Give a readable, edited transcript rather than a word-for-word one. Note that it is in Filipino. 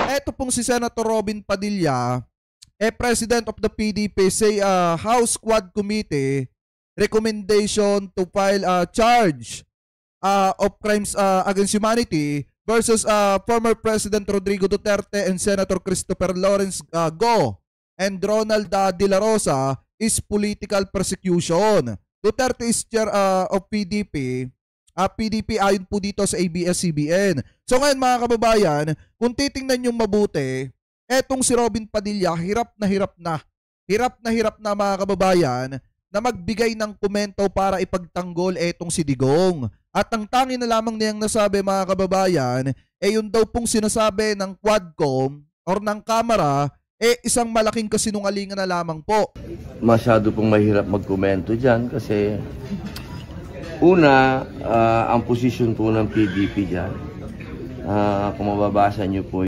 Eto pong si Senator Robin Padilla, President of the PDP, say House Quad Committee recommendation to file a charge of crimes against humanity versus former President Rodrigo Duterte and Senator Christopher Lawrence Go and Ronald De La Rosa is political persecution. Duterte is chair of PDP. PDP ayon po dito sa ABS-CBN. So ngayon mga kababayan, kung titingnan nyo mabuti, etong si Robin Padilla, hirap na mga kababayan na magbigay ng komento para ipagtanggol etong si Digong. At ang tangi na lamang niyang nasabi mga kababayan, yun daw pong sinasabi ng Quadcom or ng Kamara, isang malaking kasinungalingan na lamang po. Masyado pong mahirap magkomento dyan kasi una, ang posisyon po ng PDP dyan, kung mababasa nyo po